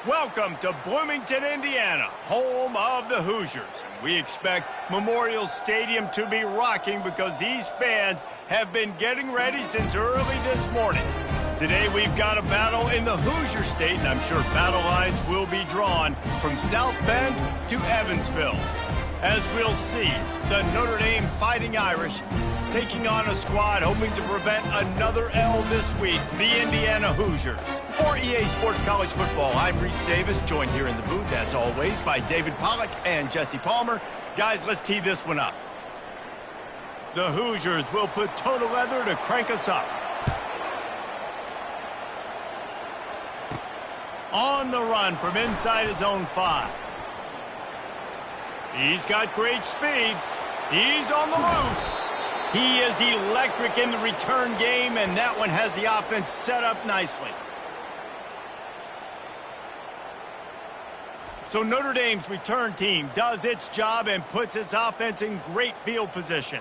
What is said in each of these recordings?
Welcome to Bloomington, Indiana, home of the Hoosiers. And we expect Memorial Stadium to be rocking because these fans have been getting ready since early this morning. Today we've got a battle in the Hoosier State, and I'm sure battle lines will be drawn from South Bend to Evansville. As we'll see, the Notre Dame Fighting Irish taking on a squad hoping to prevent another L this week, the Indiana Hoosiers. For EA Sports College Football, I'm Reese Davis, joined here in the booth, as always, by David Pollack and Jesse Palmer. Guys, let's tee this one up. The Hoosiers will put toe to leather to crank us up. On the run from inside his own 5. He's got great speed. He's on the loose. He is electric in the return game, and that one has the offense set up nicely. So Notre Dame's return team does its job and puts its offense in great field position.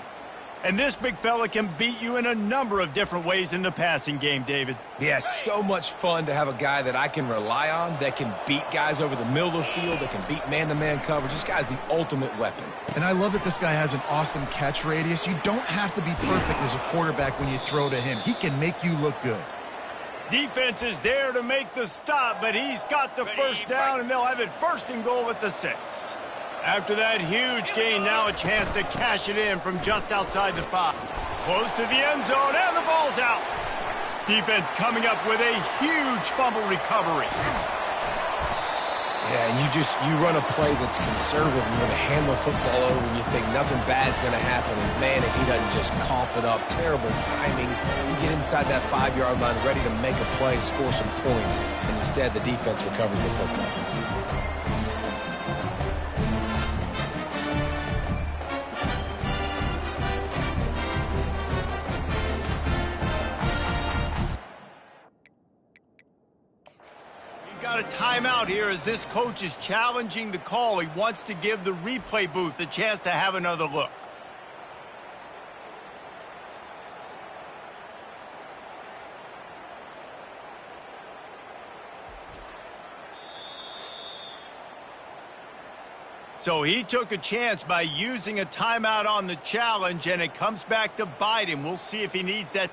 And this big fella can beat you in a number of different ways in the passing game, David. Yeah, so much fun to have a guy that I can rely on, that can beat guys over the middle of the field, that can beat man-to-man coverage. This guy's the ultimate weapon. And I love that this guy has an awesome catch radius. You don't have to be perfect as a quarterback when you throw to him. He can make you look good. Defense is there to make the stop, but he's got the first down, and they'll have it 1st and goal at the 6. After that huge gain, now a chance to cash it in from just outside the 5. Close to the end zone, and the ball's out. Defense coming up with a huge fumble recovery. Yeah, and you run a play that's conservative, and you're going to hand the football over, and you think nothing bad's going to happen. And, man, if he doesn't just cough it up, terrible timing. You get inside that 5-yard line ready to make a play, score some points, and instead the defense recovers the football. Got a timeout here as this coach is challenging the call. He wants to give the replay booth a chance to have another look. So he took a chance by using a timeout on the challenge, and it comes back to bite him. We'll see if he needs that.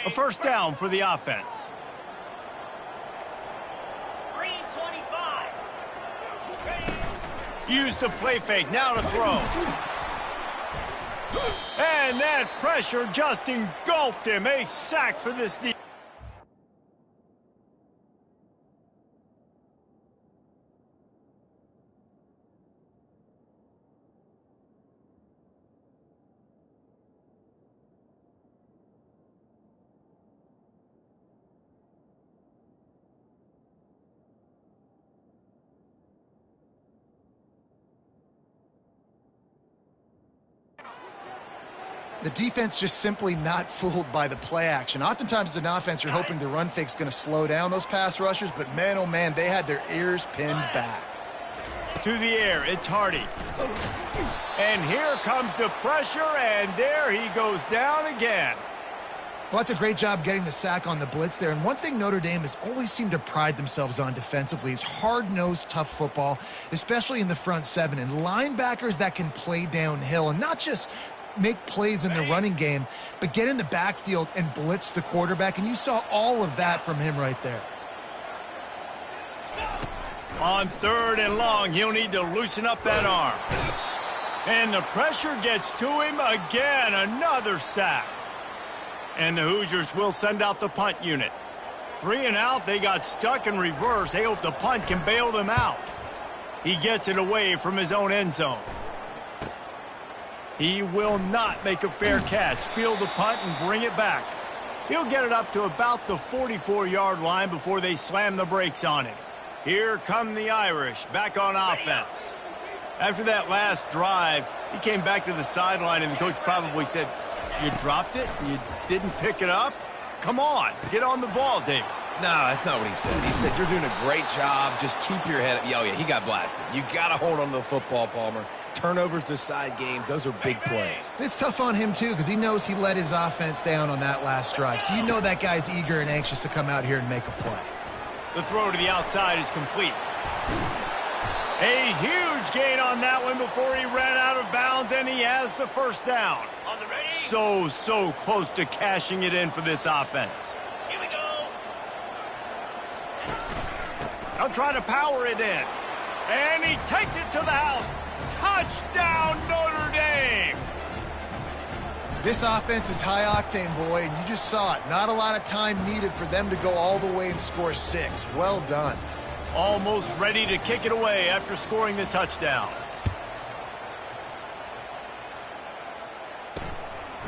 A first down for the offense. Green 25. Use the play fake, now to throw. And that pressure just engulfed him. A sack for this defense. The defense just simply not fooled by the play action. Oftentimes as an offense, you're hoping the run fake's going to slow down those pass rushers, but man, oh man, they had their ears pinned back. To the air, it's Hardy. And here comes the pressure, and there he goes down again. Well, that's a great job getting the sack on the blitz there. And one thing Notre Dame has always seemed to pride themselves on defensively is hard-nosed, tough football, especially in the front 7, and linebackers that can play downhill and not just make plays in the running game, but get in the backfield and blitz the quarterback. And you saw all of that from him right there. On 3rd and long, he'll need to loosen up that arm. And the pressure gets to him again. Another sack. And the Hoosiers will send out the punt unit. 3 and out, they got stuck in reverse. They hope the punt can bail them out. He gets it away from his own end zone. He will not make a fair catch. Field the punt and bring it back. He'll get it up to about the 44-yard line before they slam the brakes on him. Here come the Irish back on offense. After that last drive, he came back to the sideline and the coach probably said, "You dropped it? You didn't pick it up? Come on, get on the ball, David." No, that's not what he said. He said, "You're doing a great job. Just keep your head up." Oh, yeah, he got blasted. You got to hold on to the football, Palmer. Turnovers decide games. Those are big plays. It's tough on him, too, because he knows he let his offense down on that last drive. So you know that guy's eager and anxious to come out here and make a play. The throw to the outside is complete. A huge gain on that one before he ran out of bounds, and he has the first down. On the ready. So close to cashing it in for this offense. Here we go. They'll try to power it in. And he takes it to the house. Touchdown, Notre Dame! This offense is high octane, boy, and you just saw it. Not a lot of time needed for them to go all the way and score 6. Well done. Almost ready to kick it away after scoring the touchdown.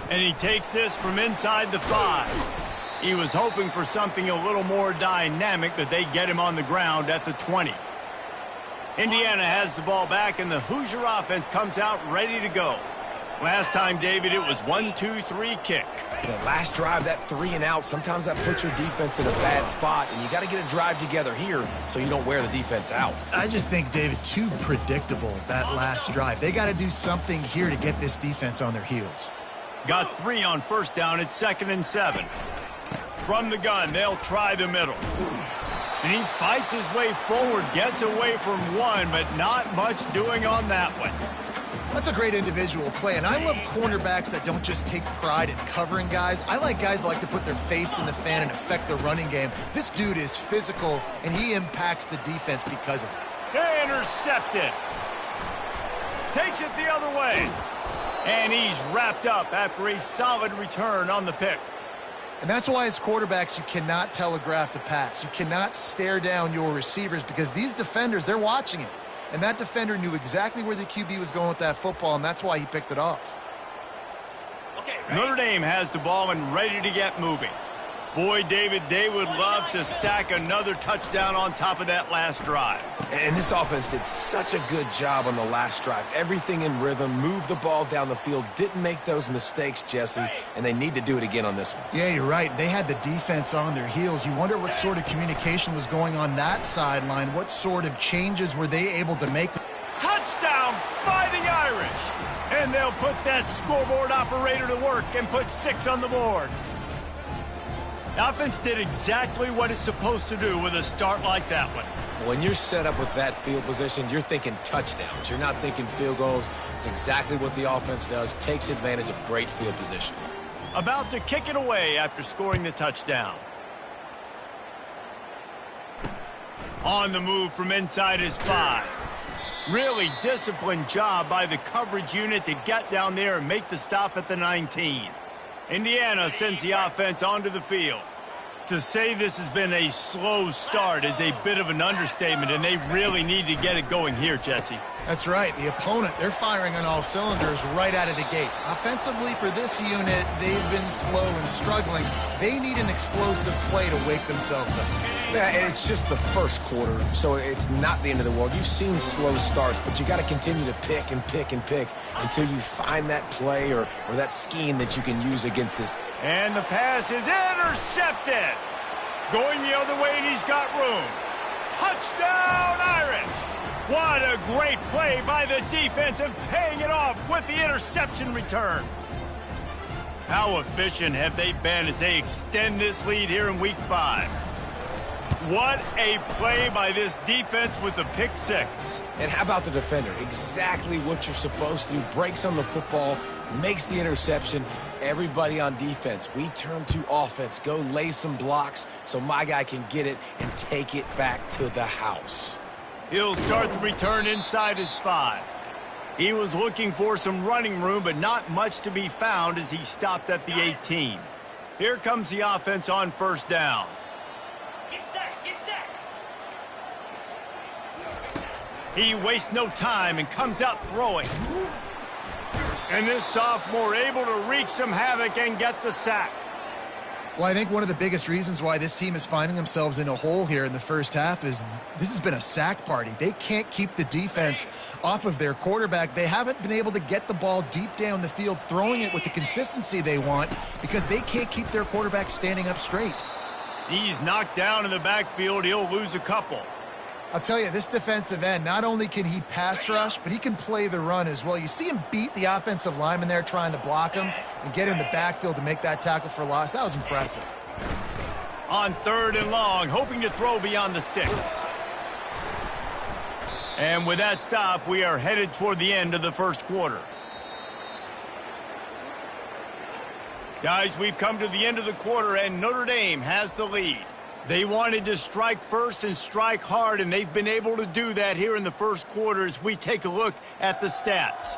And he takes this from inside the 5. He was hoping for something a little more dynamic, but they get him on the ground at the 20. Indiana has the ball back, and the Hoosier offense comes out ready to go. Last time, David, it was 1-2-3 kick. For that last drive, that 3 and out, sometimes that puts your defense in a bad spot, and you got to get a drive together here so you don't wear the defense out. I just think, David, too predictable, that last drive. They got to do something here to get this defense on their heels. Got 3 on first down. It's 2nd and 7. From the gun, they'll try the middle. And he fights his way forward, gets away from one, but not much doing on that one. That's a great individual play, and I love cornerbacks that don't just take pride in covering guys. I like guys that like to put their face in the fan and affect the running game. This dude is physical, and he impacts the defense because of it. Intercepted. Takes it the other way. And he's wrapped up after a solid return on the pick. And that's why as quarterbacks, you cannot telegraph the pass. You cannot stare down your receivers because these defenders, they're watching it. And that defender knew exactly where the QB was going with that football, and that's why he picked it off. Okay, Notre Dame has the ball and ready to get moving. Boy, David, they would love to stack another touchdown on top of that last drive. And this offense did such a good job on the last drive. Everything in rhythm, moved the ball down the field, didn't make those mistakes, Jesse, and they need to do it again on this one. Yeah, you're right. They had the defense on their heels. You wonder what sort of communication was going on that sideline. What sort of changes were they able to make? Touchdown, Fighting Irish! And they'll put that scoreboard operator to work and put 6 on the board. The offense did exactly what it's supposed to do with a start like that one. When you're set up with that field position, you're thinking touchdowns. You're not thinking field goals. It's exactly what the offense does, takes advantage of great field position. About to kick it away after scoring the touchdown. On the move from inside his 5. Really disciplined job by the coverage unit to get down there and make the stop at the 19. Indiana sends the offense onto the field. To say this has been a slow start is a bit of an understatement, and they really need to get it going here, Jesse. That's right. The opponent, they're firing on all cylinders right out of the gate. Offensively for this unit, they've been slow and struggling. They need an explosive play to wake themselves up. Yeah, and it's just the first quarter, so it's not the end of the world. You've seen slow starts, but you got to continue to pick and pick and pick until you find that play or that scheme that you can use against this. And the pass is intercepted. Going the other way, and he's got room. Touchdown, Irish! What a great play by the defense and paying it off with the interception return. How efficient have they been as they extend this lead here in Week 5? What a play by this defense with the pick 6. And how about the defender? Exactly what you're supposed to do. Breaks on the football, makes the interception. Everybody on defense, we turn to offense. Go lay some blocks so my guy can get it and take it back to the house. He'll start the return inside his 5. He was looking for some running room, but not much to be found as he stopped at the 18. Here comes the offense on first down. Get set, get set. He wastes no time and comes out throwing. And this sophomore able to wreak some havoc and get the sack. Well, I think one of the biggest reasons why this team is finding themselves in a hole here in the first half is this has been a sack party. They can't keep the defense off of their quarterback. They haven't been able to get the ball deep down the field, throwing it with the consistency they want because they can't keep their quarterback standing up straight. He's knocked down in the backfield. He'll lose a couple. I'll tell you, this defensive end, not only can he pass rush, but he can play the run as well. You see him beat the offensive lineman there trying to block him and get in the backfield to make that tackle for loss. That was impressive. On 3rd and long, hoping to throw beyond the sticks. And with that stop, we are headed toward the end of the first quarter. Guys, we've come to the end of the quarter, and Notre Dame has the lead. They wanted to strike first and strike hard, and they've been able to do that here in the first quarter as we take a look at the stats.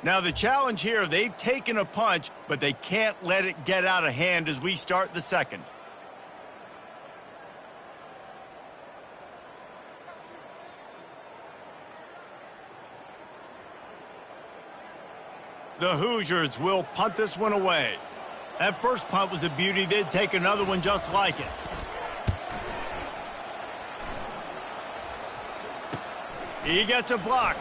Now, the challenge here, they've taken a punch, but they can't let it get out of hand as we start the second. The Hoosiers will punt this one away. That first punt was a beauty. They'd take another one just like it. He gets a block.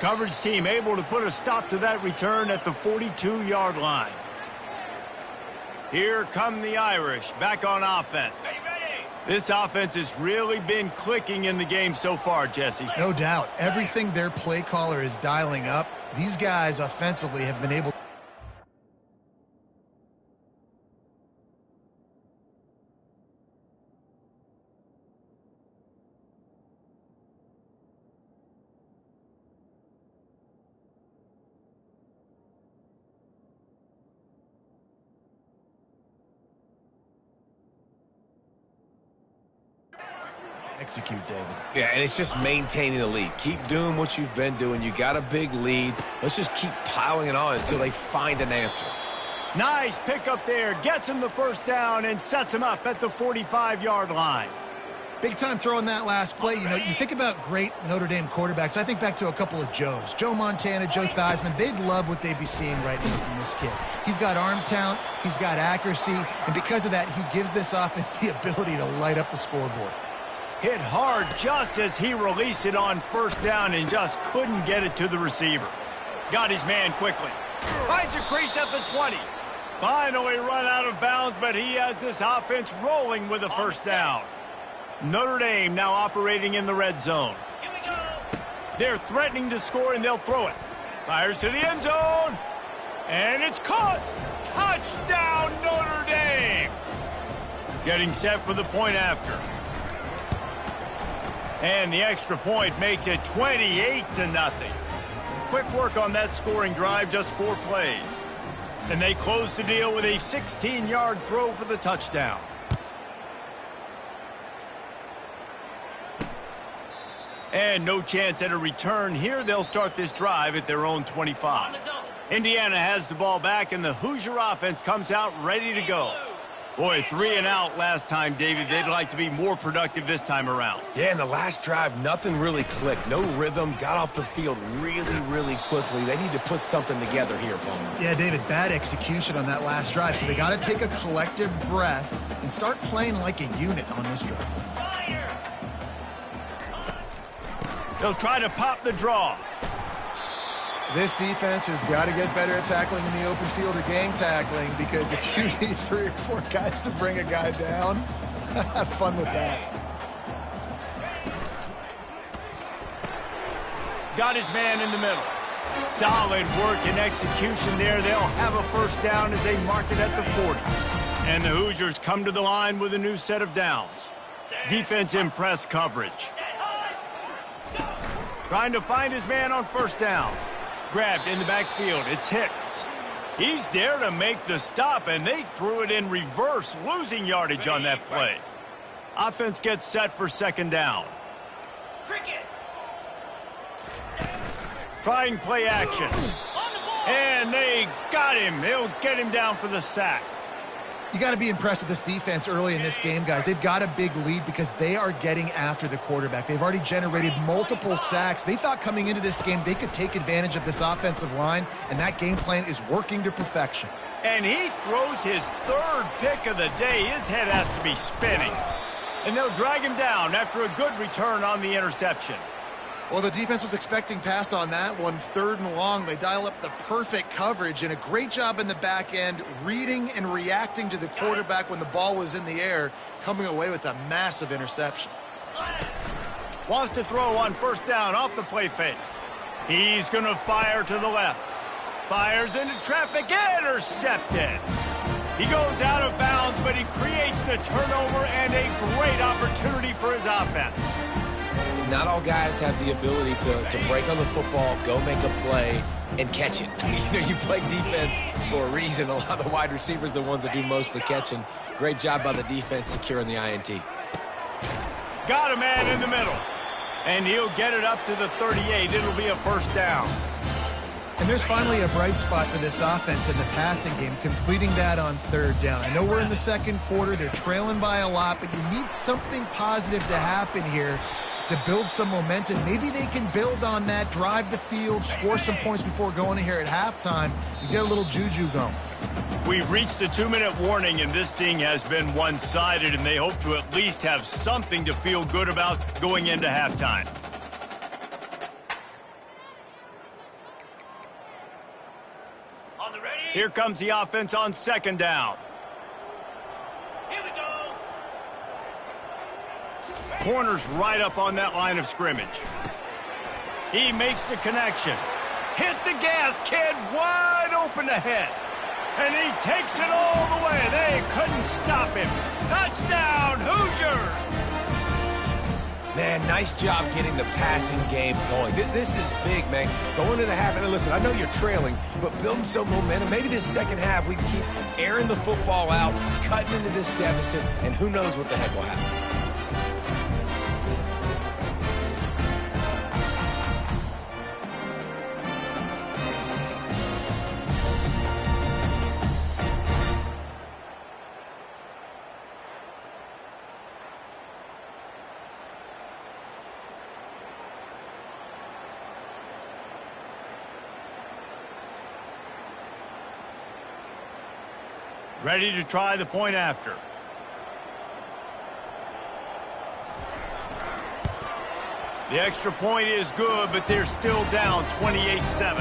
Coverage team able to put a stop to that return at the 42-yard line. Here come the Irish back on offense. This offense has really been clicking in the game so far, Jesse. No doubt. Everything their play caller is dialing up, these guys offensively have been able to. Execute, David. Yeah, and it's just maintaining the lead. Keep doing what you've been doing. You got a big lead. Let's just keep piling it on until they find an answer. Nice pick up there. Gets him the first down and sets him up at the 45-yard line. Big time throwing that last play. You know, you think about great Notre Dame quarterbacks. I think back to a couple of Joes. Joe Montana, Joe Theismann. They'd love what they'd be seeing right now from this kid. He's got arm talent. He's got accuracy. And because of that, he gives this offense the ability to light up the scoreboard. Hit hard just as he released it on first down and just couldn't get it to the receiver. Got his man quickly. Finds a crease at the 20. Finally run out of bounds, but he has this offense rolling with a first down. Notre Dame now operating in the red zone. Here we go. They're threatening to score, and they'll throw it. Fires to the end zone. And it's caught. Touchdown, Notre Dame. Getting set for the point after. And the extra point makes it 28-0. Quick work on that scoring drive, just 4 plays. And they close the deal with a 16-yard throw for the touchdown. And no chance at a return here. They'll start this drive at their own 25. Indiana has the ball back, and the Hoosier offense comes out ready to go. Boy, 3 and out last time, David. They'd like to be more productive this time around. Yeah, in the last drive, nothing really clicked. No rhythm. Got off the field really quickly. They need to put something together here, Paul. Yeah, David, bad execution on that last drive. So they got to take a collective breath and start playing like a unit on this drive. They'll try to pop the draw. This defense has got to get better at tackling in the open field or gang tackling, because if you need 3 or 4 guys to bring a guy down, have fun with that. Got his man in the middle. Solid work and execution there. They'll have a first down as they mark it at the 40. And the Hoosiers come to the line with a new set of downs. Defense in press coverage. Trying to find his man on first down. Grabbed in the backfield. It's Hicks. He's there to make the stop, and they threw it in reverse, losing yardage on that play. Offense gets set for second down. Cricket. Trying play action. On the ball. And they got him. They'll get him down for the sack. You got to be impressed with this defense early in this game, guys. They've got a big lead because they are getting after the quarterback. They've already generated multiple sacks. They thought coming into this game they could take advantage of this offensive line, and that game plan is working to perfection. And he throws his third pick of the day. His head has to be spinning. And they'll drag him down after a good return on the interception. Well, the defense was expecting pass on that one, 3rd and long. They dial up the perfect coverage and a great job in the back end, reading and reacting to the quarterback when the ball was in the air, coming away with a massive interception. Wants to throw on 1st down off the play fake. He's going to fire to the left. Fires into traffic, intercepted. He goes out of bounds, but he creates the turnover and a great opportunity for his offense. Not all guys have the ability to break on the football, go make a play, and catch it. You play defense for a reason. A lot of the wide receivers are the ones that do most of the catching. Great job by the defense securing the INT. Got a man in the middle. And he'll get it up to the 38. It'll be a 1st down. And there's finally a bright spot for this offense in the passing game, completing that on 3rd down. I know we're in the 2nd quarter. They're trailing by a lot, but you need something positive to happen here to build some momentum. Maybe they can build on that, drive the field, score some points before going in here at halftime. You get a little juju going. We've reached the 2-minute warning, and this thing has been one-sided, and they hope to at least have something to feel good about going into halftime. On the ready. Here comes the offense on 2nd down. Here we go. Corner's right up on that line of scrimmage. He makes the connection. Hit the gas, kid, wide open ahead. And he takes it all the way. They couldn't stop him. Touchdown, Hoosiers! Man, nice job getting the passing game going. This is big, man. Going into the half, and listen, I know you're trailing, but building some momentum. Maybe this 2nd half we can keep airing the football out, cutting into this deficit, and who knows what the heck will happen. Ready to try the point after. The extra point is good, but they're still down 28-7.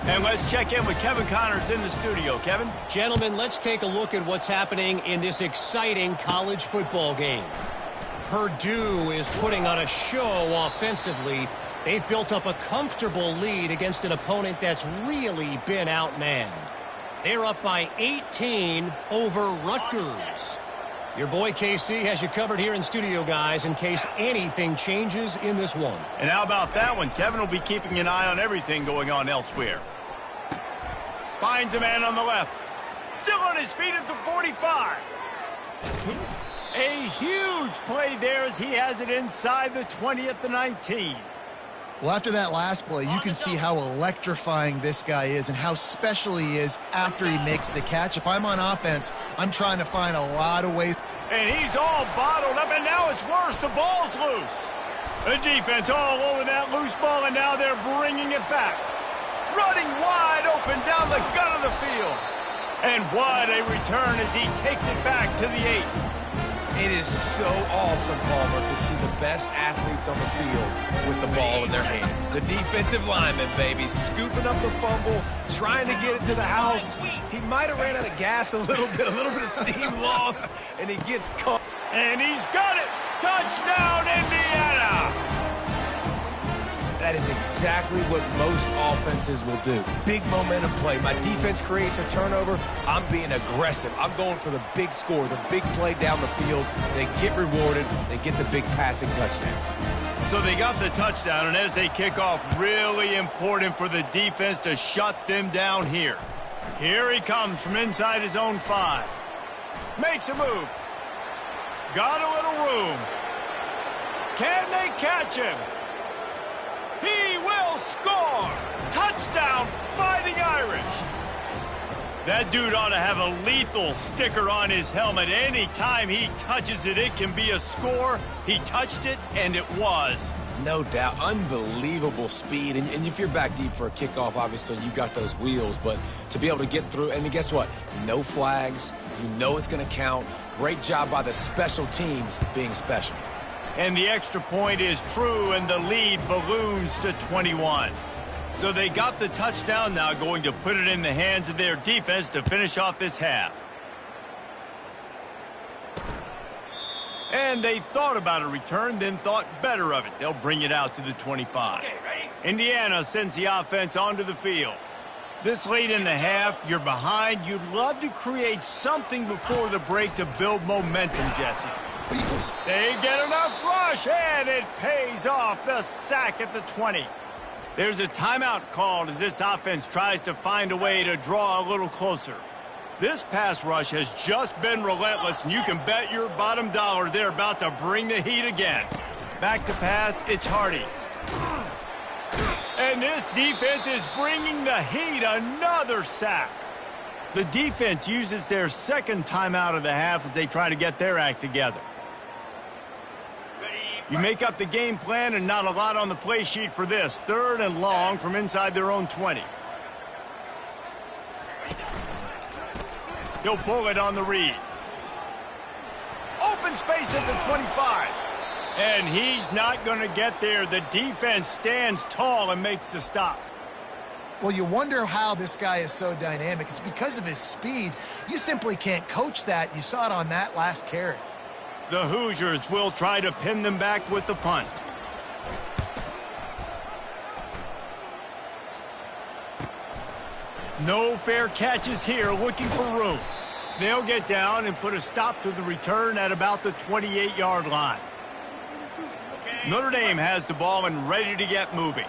And let's check in with Kevin Connors in the studio. Kevin? Gentlemen, let's take a look at what's happening in this exciting college football game. Purdue is putting on a show offensively. They've built up a comfortable lead against an opponent that's really been outmanned. They're up by 18 over Rutgers. Your boy KC has you covered here in studio, guys, in case anything changes in this one. And how about that one? Kevin will be keeping an eye on everything going on elsewhere. Finds a man on the left. Still on his feet at the 45. A huge play there as he has it inside the 20 at the 19. Well, after that last play, you can see how electrifying this guy is and how special he is after he makes the catch. If I'm on offense, I'm trying to find a lot of ways. And he's all bottled up, and now it's worse. The ball's loose. The defense all over that loose ball, and now they're bringing it back. Running wide open down the gut of the field. And what a return as he takes it back to the 8. It is so awesome, Palmer, to see the best athletes on the field with the ball in their hands. The defensive lineman, baby, scooping up the fumble, trying to get it to the house. He might have ran out of gas a little bit of steam lost, and he gets caught. And he's got it. Touchdown, Indiana! That is exactly what most offenses will do. Big momentum play. My defense creates a turnover. I'm being aggressive. I'm going for the big score, the big play down the field. They get rewarded. They get the big passing touchdown. So they got the touchdown, and as they kick off, really important for the defense to shut them down here. Here he comes from inside his own 5. Makes a move. Got a little room. Can they catch him? He will score! Touchdown, Fighting Irish! That dude ought to have a lethal sticker on his helmet. Any time he touches it, it can be a score. He touched it, and it was. No doubt. Unbelievable speed. And if you're back deep for a kickoff, obviously you got those wheels. But to be able to get through, and guess what? No flags. You know it's going to count. Great job by the special teams being special. And the extra point is true, and the lead balloons to 21. So they got the touchdown, now going to put it in the hands of their defense to finish off this half. And they thought about a return, then thought better of it. They'll bring it out to the 25. Okay, ready? Indiana sends the offense onto the field. This late in the half, you're behind. You'd love to create something before the break to build momentum, Jesse. They get enough rush, and it pays off. The sack at the 20. There's a timeout called as this offense tries to find a way to draw a little closer. This pass rush has just been relentless, and you can bet your bottom dollar they're about to bring the heat again. Back to pass, it's Hardy. And this defense is bringing the heat, another sack. The defense uses their second timeout of the half as they try to get their act together. You make up the game plan and not a lot on the play sheet for this. 3rd and long from inside their own 20. He'll pull it on the read. Open space at the 25. And he's not going to get there. The defense stands tall and makes the stop. Well, you wonder how this guy is so dynamic. It's because of his speed. You simply can't coach that. You saw it on that last carry. The Hoosiers will try to pin them back with the punt. No fair catches here, looking for room. They'll get down and put a stop to the return at about the 28-yard line. Notre Dame has the ball and ready to get moving.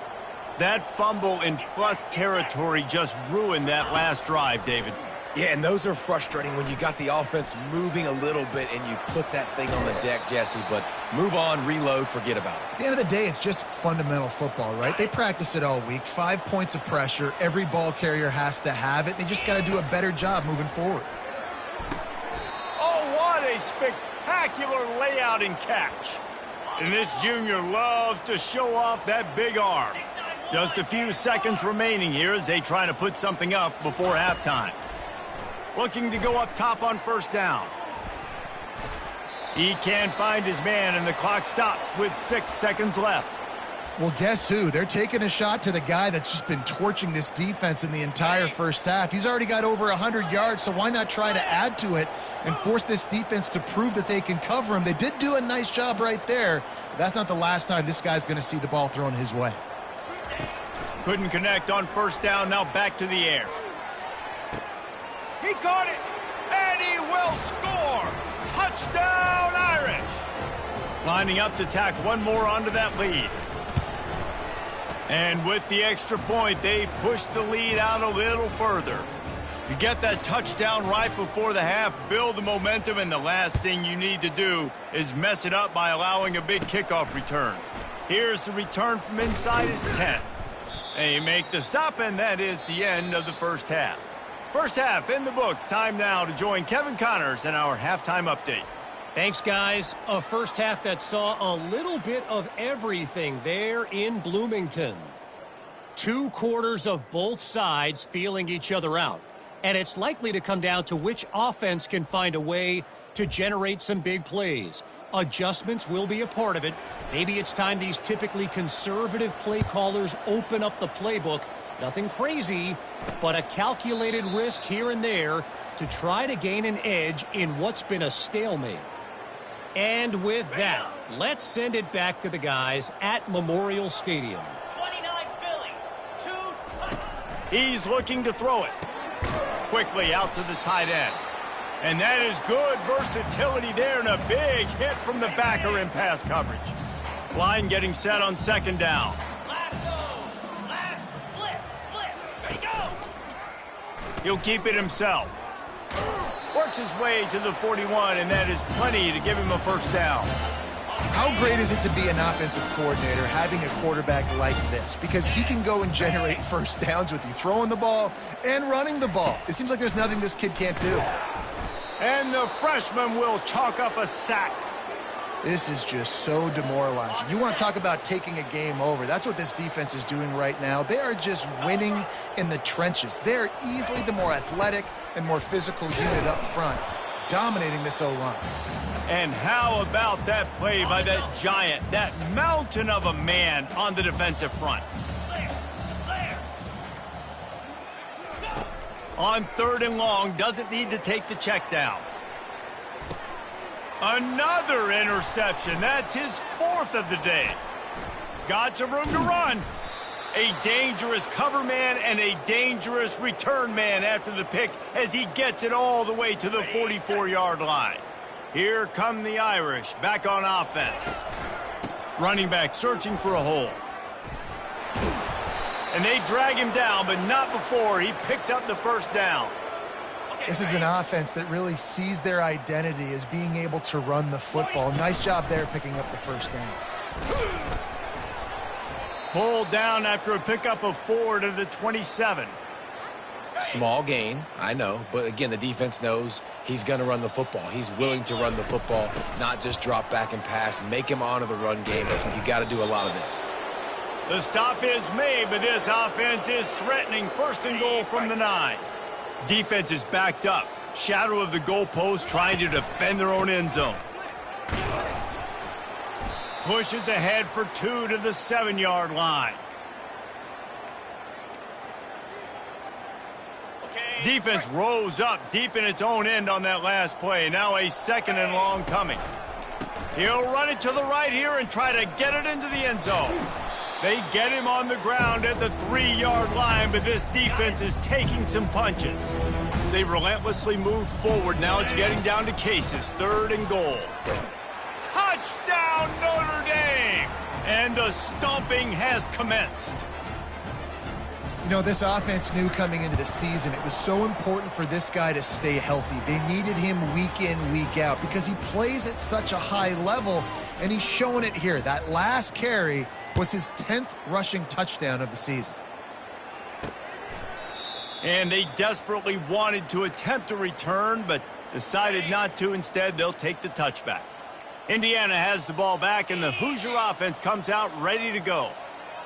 That fumble in plus territory just ruined that last drive, David. Yeah, and those are frustrating when you got the offense moving a little bit and you put that thing on the deck, Jesse. But move on, reload, forget about it. At the end of the day, it's just fundamental football, right? They practice it all week. 5 points of pressure. Every ball carrier has to have it. They just got to do a better job moving forward. Oh, what a spectacular layout and catch. And this junior loves to show off that big arm. Just a few seconds remaining here as they try to put something up before halftime. Looking to go up top on 1st down. He can't find his man, and the clock stops with 6 seconds left. Well, guess who? They're taking a shot to the guy that's just been torching this defense in the entire first half. He's already got over 100 yards, so why not try to add to it and force this defense to prove that they can cover him? They did do a nice job right there. But that's not the last time this guy's going to see the ball thrown his way. Couldn't connect on 1st down, now back to the air. He caught it, and he will score! Touchdown, Irish! Lining up to tack one more onto that lead. And with the extra point, they push the lead out a little further. You get that touchdown right before the half, build the momentum, and the last thing you need to do is mess it up by allowing a big kickoff return. Here's the return from inside his 10. They make the stop, and that is the end of the first half. First half in the books. Time now to join Kevin Connors in our halftime update. Thanks, guys. A first half that saw a little bit of everything there in Bloomington. 2 quarters of both sides feeling each other out. And it's likely to come down to which offense can find a way to generate some big plays. Adjustments will be a part of it. Maybe it's time these typically conservative play callers open up the playbook. Nothing crazy, but a calculated risk here and there to try to gain an edge in what's been a stalemate. And with that, let's send it back to the guys at Memorial Stadium. 29 Philly. 2. He's looking to throw it. Quickly out to the tight end. And that is good versatility there and a big hit from the backer in pass coverage. Line getting set on 2nd down. Last flip. Ready, go. He'll keep it himself. Works his way to the 41, and that is plenty to give him a 1st down. How great is it to be an offensive coordinator having a quarterback like this? Because he can go and generate first downs with you throwing the ball and running the ball. It seems like there's nothing this kid can't do. And the freshman will chalk up a sack. This is just so demoralizing. You want to talk about taking a game over. That's what this defense is doing right now. They are just winning in the trenches. They're easily the more athletic and more physical unit up front, dominating this O-line. And how about that play by that giant, that mountain of a man on the defensive front? On 3rd and long, doesn't need to take the check down. Another interception. That's his 4th of the day. Got some room to run. A dangerous cover man and a dangerous return man after the pick as he gets it all the way to the 44-yard line. Here come the Irish back on offense. Running back searching for a hole. And they drag him down, but not before he picks up the first down. This is an offense that really sees their identity as being able to run the football. Nice job there picking up the first down. Pulled down after a pickup of 4 to the 27. Small gain, I know, but again, the defense knows he's going to run the football. He's willing to run the football, not just drop back and pass, make him honor the run game. You got to do a lot of this. The stop is made, but this offense is threatening 1st and goal from the 9. Defense is backed up. Shadow of the goalpost trying to defend their own end zone. Pushes ahead for 2 to the 7-yard line. Defense rose up deep in its own end on that last play. Now a 2nd and long coming. He'll run it to the right here and try to get it into the end zone. They get him on the ground at the 3-yard line, but this defense is taking some punches. They relentlessly moved forward. Now it's getting down to cases. 3rd and goal. Touchdown, Notre Dame! And the stomping has commenced. You know, this offense knew coming into the season it was so important for this guy to stay healthy. They needed him week in, week out because he plays at such a high level, and he's showing it here. That last carry was his 10th rushing touchdown of the season. And they desperately wanted to attempt a return, but decided not to. Instead, they'll take the touchback. Indiana has the ball back, and the Hoosier offense comes out ready to go.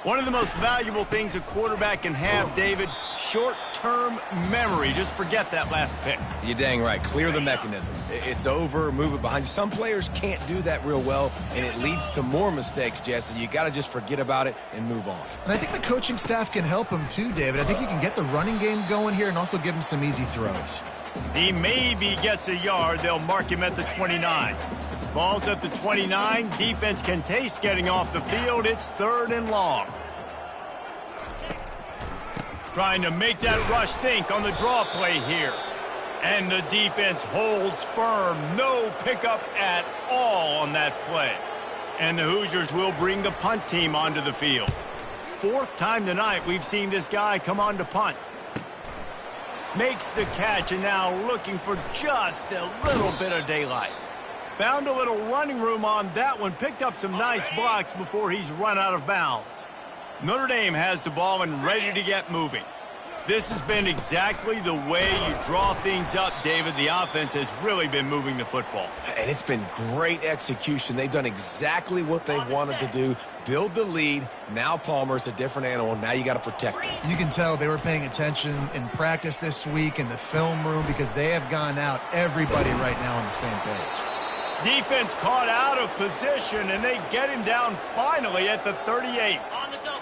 One of the most valuable things a quarterback can have, David, short-term memory. Just forget that last pick. You're dang right. Clear the mechanism. It's over, move it behind you. Some players can't do that real well, and it leads to more mistakes, Jesse. You got to just forget about it and move on. And I think the coaching staff can help him too, David. I think you can get the running game going here and also give him some easy throws. He maybe gets a yard. They'll mark him at the 29. Ball's at the 29. Defense can taste getting off the field. It's 3rd and long. Trying to make that rush think on the draw play here. And the defense holds firm. No pickup at all on that play. And the Hoosiers will bring the punt team onto the field. 4th time tonight we've seen this guy come on to punt. Makes the catch and now looking for just a little bit of daylight. Found a little running room on that one. Picked up some nice blocks before he's run out of bounds. Notre Dame has the ball and ready to get moving. This has been exactly the way you draw things up, David. The offense has really been moving the football. And it's been great execution. They've done exactly what they've wanted to do. Build the lead. Now Palmer's a different animal. Now you got to protect him. You can tell they were paying attention in practice this week in the film room because they have gone out, everybody right now on the same page. Defense caught out of position, and they get him down finally at the 38. On the double.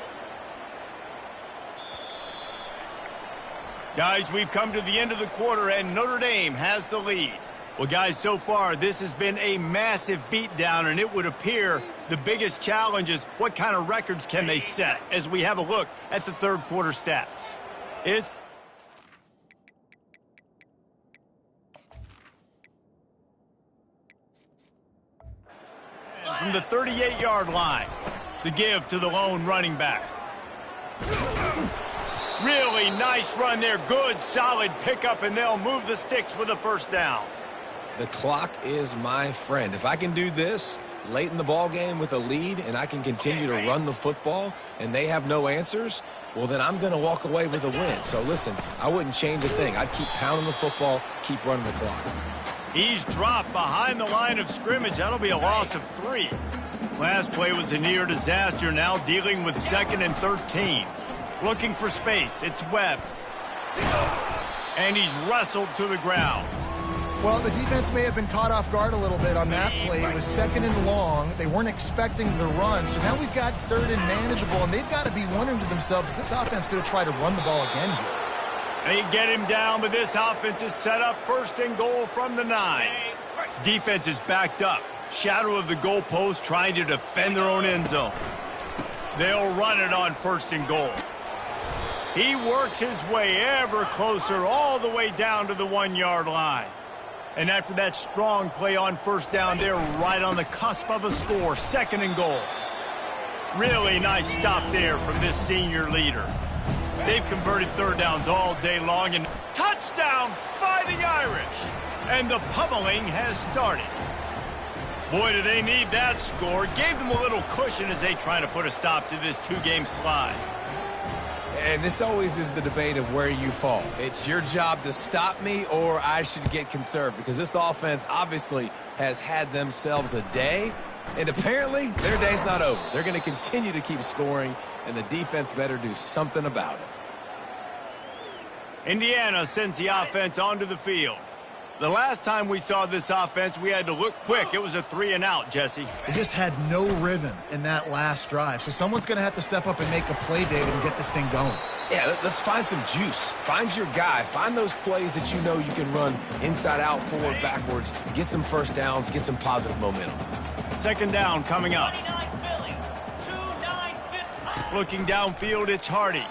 Guys, we've come to the end of the quarter, and Notre Dame has the lead. Well, guys, so far, this has been a massive beatdown, and it would appear the biggest challenge is what kind of records can they set as we have a look at the 3rd quarter stats. It's from the 38-yard line. The give to the lone running back. Really nice run there. Good, solid pickup, and they'll move the sticks with a 1st down. The clock is my friend. If I can do this, late in the ball game with a lead and I can continue to run the football and they have no answers, well, then I'm going to walk away with a win. So, listen, I wouldn't change a thing. I'd keep pounding the football, keep running the clock. He's dropped behind the line of scrimmage. That'll be a loss of 3. Last play was a near disaster, now dealing with 2nd and 13. Looking for space. It's Webb. And he's wrestled to the ground. Well, the defense may have been caught off guard a little bit on that play. It was 2nd and long. They weren't expecting the run. So now we've got 3rd and manageable, and they've got to be wondering to themselves, is this offense going to try to run the ball again here? They get him down, but this offense is set up 1st and goal from the 9. Defense is backed up. Shadow of the goalpost trying to defend their own end zone. They'll run it on 1st and goal. He works his way ever closer all the way down to the 1-yard line. And after that strong play on 1st down, they're right on the cusp of a score. 2nd and goal. Really nice stop there from this senior leader. They've converted 3rd downs all day long, and touchdown, Fighting Irish. And the pummeling has started. Boy, do they need that score. Gave them a little cushion as they try to put a stop to this 2-game slide. And this always is the debate of where you fall. It's your job to stop me or I should get conserved, because this offense obviously has had themselves a day, and apparently their day's not over. They're going to continue to keep scoring, and the defense better do something about it. Indiana sends the offense onto the field. The last time we saw this offense, we had to look quick. It was a 3-and-out, Jesse. They just had no rhythm in that last drive. So someone's going to have to step up and make a play, David, and get this thing going. Yeah, let's find some juice. Find your guy. Find those plays that you know you can run inside out, forward, backwards. Get some 1st downs. Get some positive momentum. 2nd down coming up. 29 Philly. 2-9-15. Looking downfield, it's Hardy.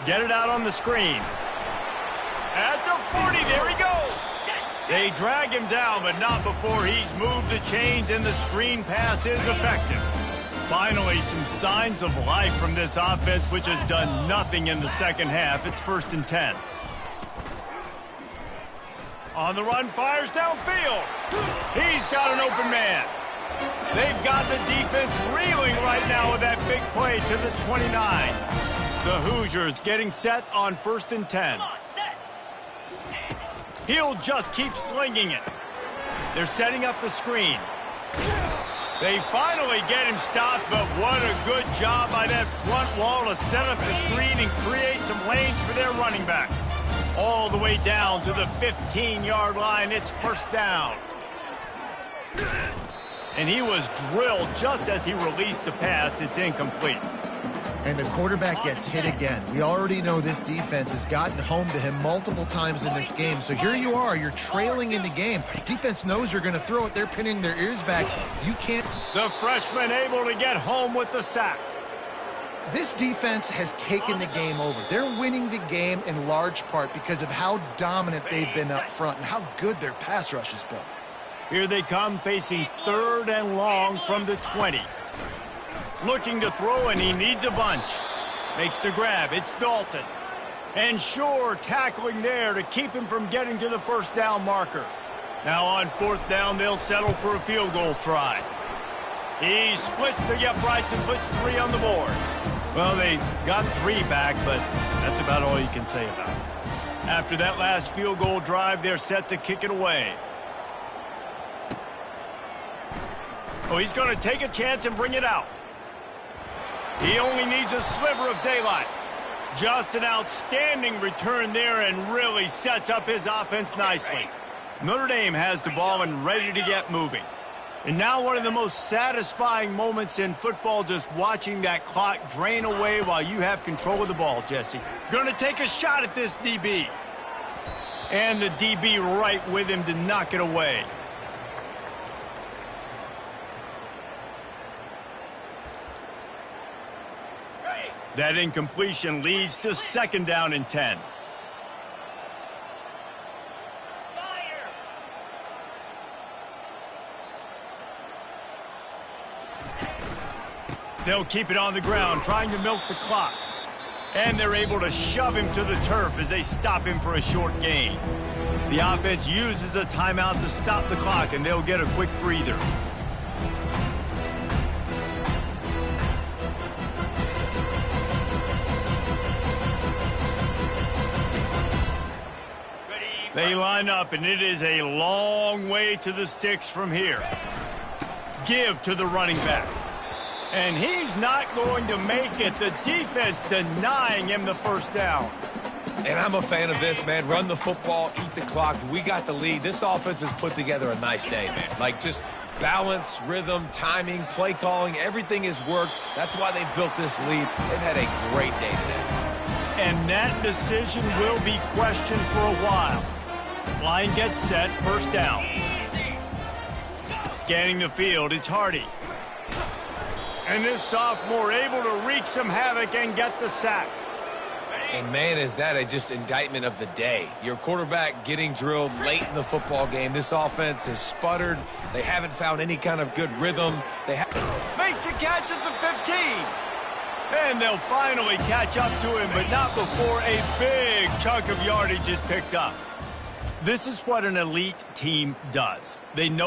Get it out on the screen. At the 40, there he goes. They drag him down, but not before he's moved the chains and the screen pass is effective. Finally, some signs of life from this offense, which has done nothing in the 2nd half. It's 1st and 10. On the run, fires downfield. He's got an open man. They've got the defense reeling right now with that big play to the 29. The Hoosiers getting set on 1st and 10. He'll just keep slinging it. They're setting up the screen. They finally get him stopped, but what a good job by that front wall to set up the screen and create some lanes for their running back. All the way down to the 15-yard line. It's 1st down. And he was drilled just as he released the pass. It's incomplete. And the quarterback gets hit again. We already know this defense has gotten home to him multiple times in this game. So here you are, you're trailing in the game. Defense knows you're going to throw it. They're pinning their ears back. You can't. The freshman able to get home with the sack. This defense has taken the game over. They're winning the game in large part because of how dominant they've been up front and how good their pass rush has been. Here they come, facing 3rd and long from the 20. Looking to throw, and he needs a bunch. Makes the grab. It's Dalton. And Shore tackling there to keep him from getting to the 1st down marker. Now on 4th down, they'll settle for a field goal try. He splits the uprights and puts 3 on the board. Well, they got 3 back, but that's about all you can say about it. After that last field goal drive, they're set to kick it away. Oh, he's going to take a chance and bring it out. He only needs a sliver of daylight. Just an outstanding return there and really sets up his offense nicely. Notre Dame has the ball and ready to get moving. And now one of the most satisfying moments in football, just watching that clock drain away while you have control of the ball, Jesse. Going to take a shot at this DB. And the DB right with him to knock it away. That incompletion leads to 2nd down and 10. They'll keep it on the ground, trying to milk the clock. And they're able to shove him to the turf as they stop him for a short gain. The offense uses a timeout to stop the clock, and they'll get a quick breather. They line up, and it is a long way to the sticks from here. Give to the running back. And he's not going to make it. The defense denying him the first down. And I'm a fan of this, man. Run the football, eat the clock. We got the lead. This offense has put together a nice day, man. Like, just balance, rhythm, timing, play calling, everything has worked. That's why they've built this lead. They've had a great day today. And that decision will be questioned for a while. Line gets set, first down. Scanning the field, it's Hardy. And this sophomore able to wreak some havoc and get the sack. And, man, is that a just indictment of the day. Your quarterback getting drilled late in the football game. This offense has sputtered. They haven't found any kind of good rhythm. Makes a catch at the 15. And they'll finally catch up to him, but not before a big chunk of yardage is picked up. This is what an elite team does. They know